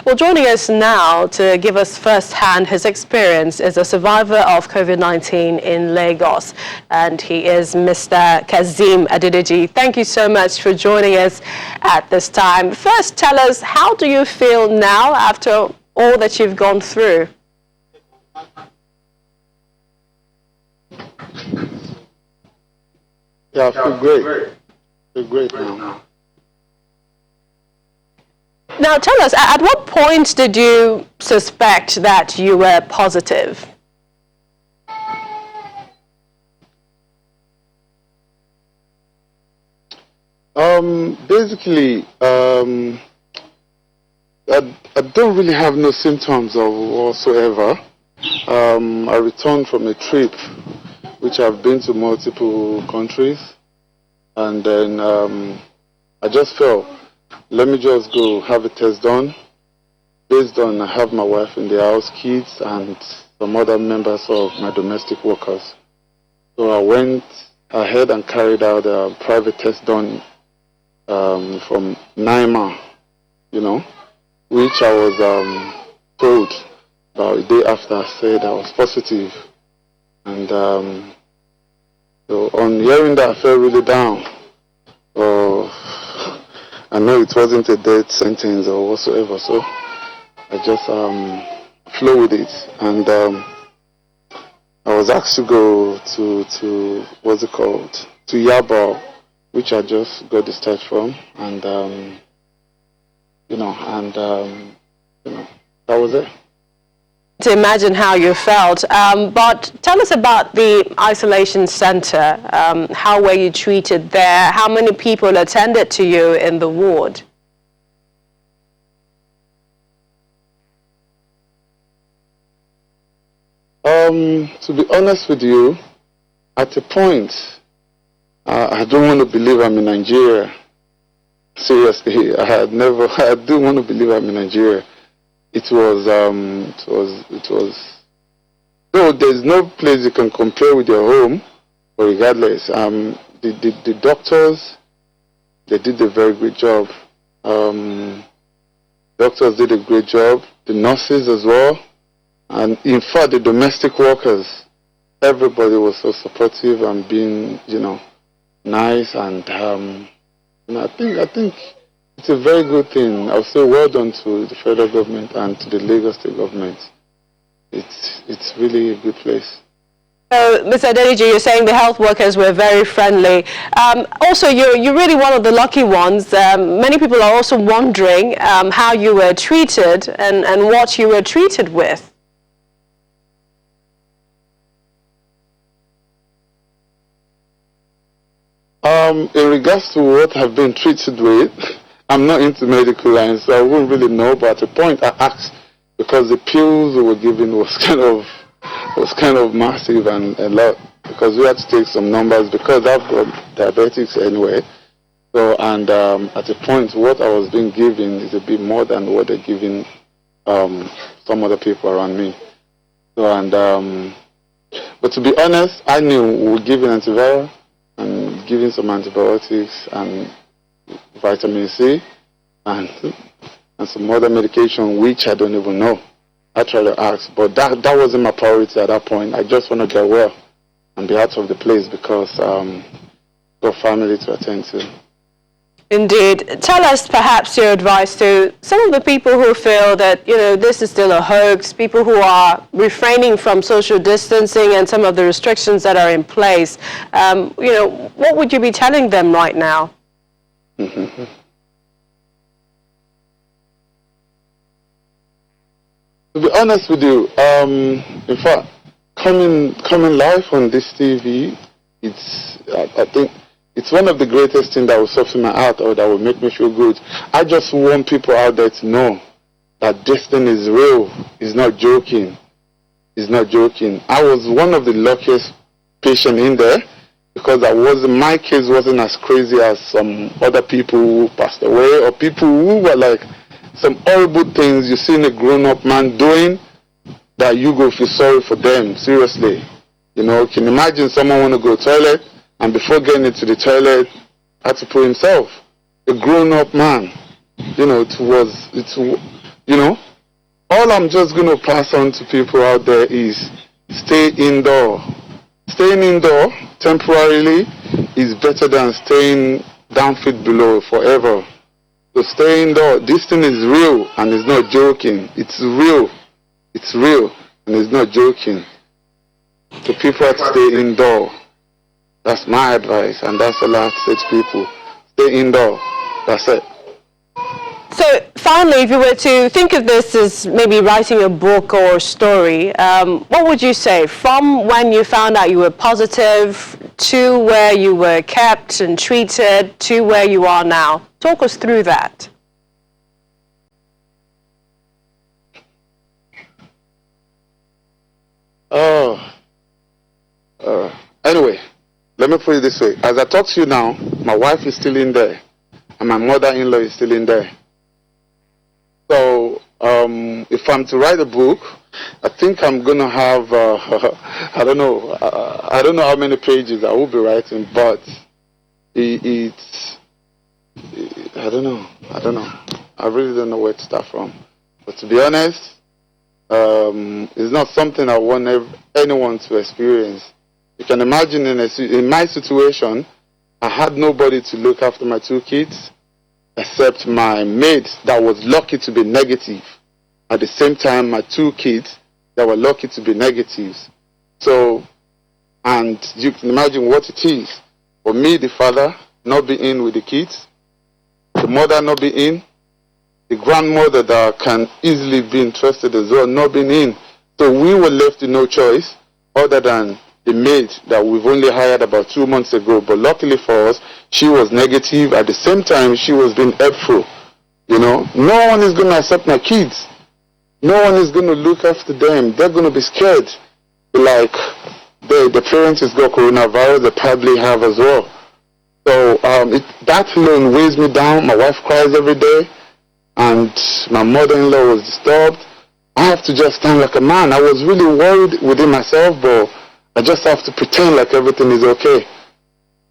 Well, joining us now to give us firsthand his experience is a survivor of COVID-19 in Lagos, and he is Mr. Kazeem Adedeji. Thank you so much for joining us at this time. First, tell us, how do you feel now after all that you've gone through? Yeah, I feel great. I feel great now. Now, tell us, at what point did you suspect that you were positive? Basically, I don't really have no symptoms of whatsoever. I returned from a trip which I've been to multiple countries, and then I just felt, let me just go have a test done. Based on, I have my wife in the house, kids, and some other members of my domestic workers. So I went ahead and carried out a private test done from Naima, which I was told about a day after I said I was positive. And so on hearing that, I felt really down. I know it wasn't a death sentence or whatsoever, so I just flow with it. And I was asked to go to what's it called, to Yaba, which I just got discharged from, and that was it. To imagine how you felt, but tell us about the isolation center. How were you treated there? How many people attended to you in the ward? To be honest with you, at a point, I don't want to believe I'm in Nigeria. Seriously, I do want to believe I'm in Nigeria. It was, though there's no place you can compare with your home, but regardless, the doctors, they did a very good job. Doctors did a great job, the nurses as well, and in fact, the domestic workers, everybody was so supportive and being, nice, and I think it's a very good thing. I'll say well done to the federal government and to the Lagos state government. It's really a good place. So, Mr. Adedeji, you're saying the health workers were very friendly. Also, you're really one of the lucky ones. Many people are also wondering how you were treated and what you were treated with. In regards to what I've been treated with, I'm not into medical lines, so I wouldn't really know. But at a point, I asked because the pills we were given was kind of massive and a lot, because we had to take some numbers because I've got diabetics anyway. So at a point, what I was being given is a bit more than what they're giving some other people around me. So but to be honest, I knew we were giving antiviral and giving some antibiotics and vitamin C and some other medication which I don't even know. I tried to ask, but that wasn't my priority at that point. I just want to get well and be out of the place because got family to attend to. Indeed. Tell us perhaps your advice to some of the people who feel that, this is still a hoax, people who are refraining from social distancing and some of the restrictions that are in place. What would you be telling them right now? Mm-hmm. To be honest with you, in fact, coming live on this TV, I think it's one of the greatest things that will soften my heart or that will make me feel good. I just want people out there to know that this thing is real. It's not joking. It's not joking. I was one of the luckiest patients in there because my case wasn't as crazy as some other people who passed away or people who were like some horrible things you've seen a grown-up man doing that you go feel sorry for them, seriously. Can you imagine someone want to go to the toilet and before getting into the toilet had to put himself, a grown-up man. You know, all I'm just going to pass on to people out there is stay indoor. Staying indoor temporarily is better than staying down feet below forever. So stay indoor. This thing is real and it's not joking. It's real. It's real and it's not joking. So people have to stay indoor. That's my advice, and that's all I have to say to people. Stay indoor. That's it. So finally, if you were to think of this as maybe writing a book or a story, what would you say? From when you found out you were positive, to where you were kept and treated, to where you are now. Talk us through that. Anyway, let me put it this way. As I talk to you now, my wife is still in there, and my mother-in-law is still in there. So, if I'm to write a book, I think I'm gonna have I don't know how many pages I will be writing, but it's I don't know. I really don't know where to start from. But to be honest, it's not something I want anyone to experience. You can imagine in my situation, I had nobody to look after my 2 kids except my maid that was lucky to be negative. At the same time, my 2 kids that were lucky to be negatives. So, and you can imagine what it is for me, the father, not be in with the kids, the mother not be in, the grandmother that can easily be interested as well not being in. So we were left with no choice other than the maid that we've only hired about 2 months ago. But luckily for us, she was negative. At the same time, she was being helpful. You know, no one is going to accept my kids. No one is going to look after them. They're going to be scared. Like the parents has got coronavirus, they probably have as well. So that alone weighs me down. My wife cries every day, and my mother-in-law was disturbed. I have to just stand like a man. I was really worried within myself, but I just have to pretend like everything is okay.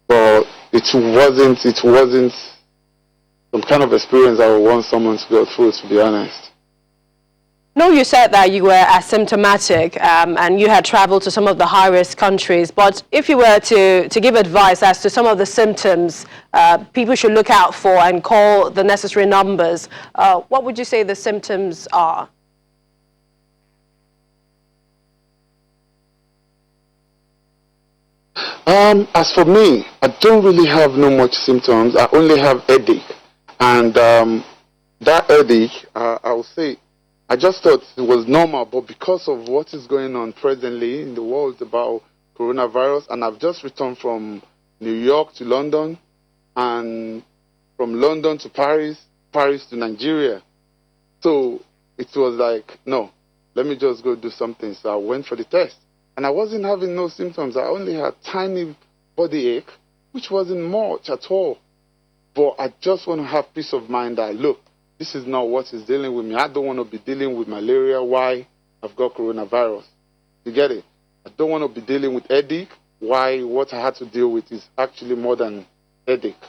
But it wasn't some kind of experience I would want someone to go through, to be honest. No, you said that you were asymptomatic and you had traveled to some of the high-risk countries. But if you were to give advice as to some of the symptoms people should look out for and call the necessary numbers, what would you say the symptoms are? As for me, I don't really have no much symptoms. I only have headache. And that headache, I will say, I just thought it was normal, but because of what is going on presently in the world about coronavirus, and I've just returned from New York to London, and from London to Paris, Paris to Nigeria. So it was like, no, let me just go do something. So I went for the test, and I wasn't having no symptoms. I only had tiny body ache, which wasn't much at all. But I just want to have peace of mind that, look, this is not what is dealing with me. I don't want to be dealing with malaria. Why? I've got coronavirus. You get it? I don't want to be dealing with headache. Why? What I had to deal with is actually more than headache.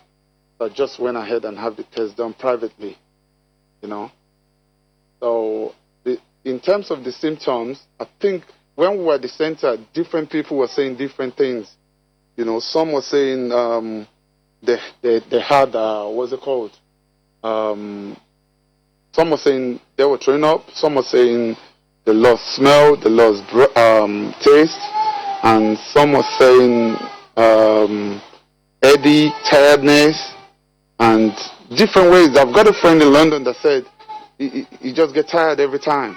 So I just went ahead and have the test done privately, you know. So in terms of the symptoms, I think when we were at the center, different people were saying different things. You know, some were saying they had, what's it called? Some were saying they were throwing up. Some were saying they lost smell, they lost taste. And some were saying headache, tiredness, and different ways. I've got a friend in London that said he just gets tired every time.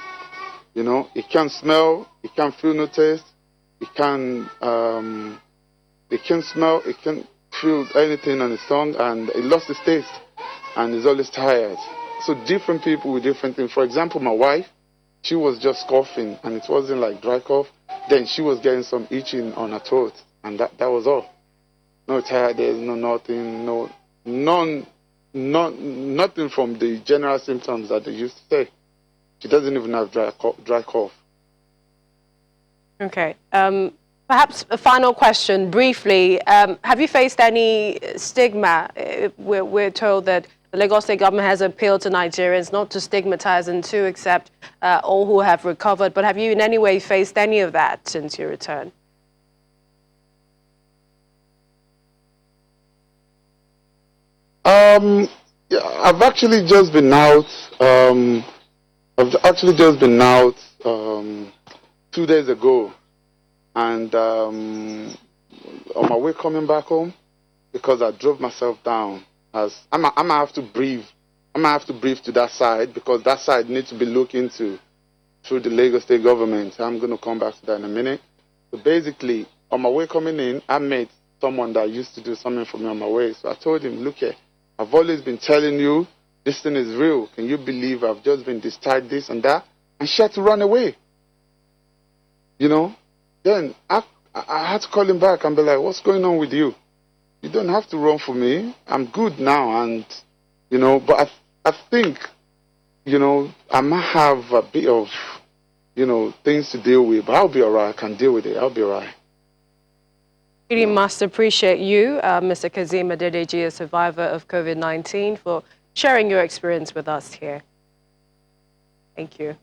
You know, he can't smell, he can't feel no taste, he can't smell, he can't feel anything on his tongue, and he lost his taste, and he's always tired. So different people with different things. For example, my wife, she was just coughing, and it wasn't like dry cough. Then she was getting some itching on her throat, and that was all. No tiredness, no nothing, nothing from the general symptoms that they used to say. She doesn't even have dry cough. Okay. Perhaps a final question, briefly. Have you faced any stigma? We're told that The Lagos State government has appealed to Nigerians not to stigmatize and to accept all who have recovered. But have you in any way faced any of that since your return? Yeah, I've actually just been out. I've actually just been out 2 days ago, and on my way coming back home, because I drove myself down. As I'm gonna have to breathe. I'm gonna have to breathe to that side because that side needs to be looked into through the Lagos State government. I'm gonna come back to that in a minute. So basically, on my way coming in, I met someone that used to do something for me on my way. So I told him, look here, I've always been telling you this thing is real. Can you believe I've just been discharged this and that? And she had to run away. You know? Then I had to call him back and be like, what's going on with you? You don't have to run for me. I'm good now. And, you know, but I think, you know, I might have a bit of, you know, things to deal with. But I'll be all right. I can deal with it. I'll be all right. Really must appreciate you, Mr. Kazeem Adedeji, a survivor of COVID-19, for sharing your experience with us here. Thank you.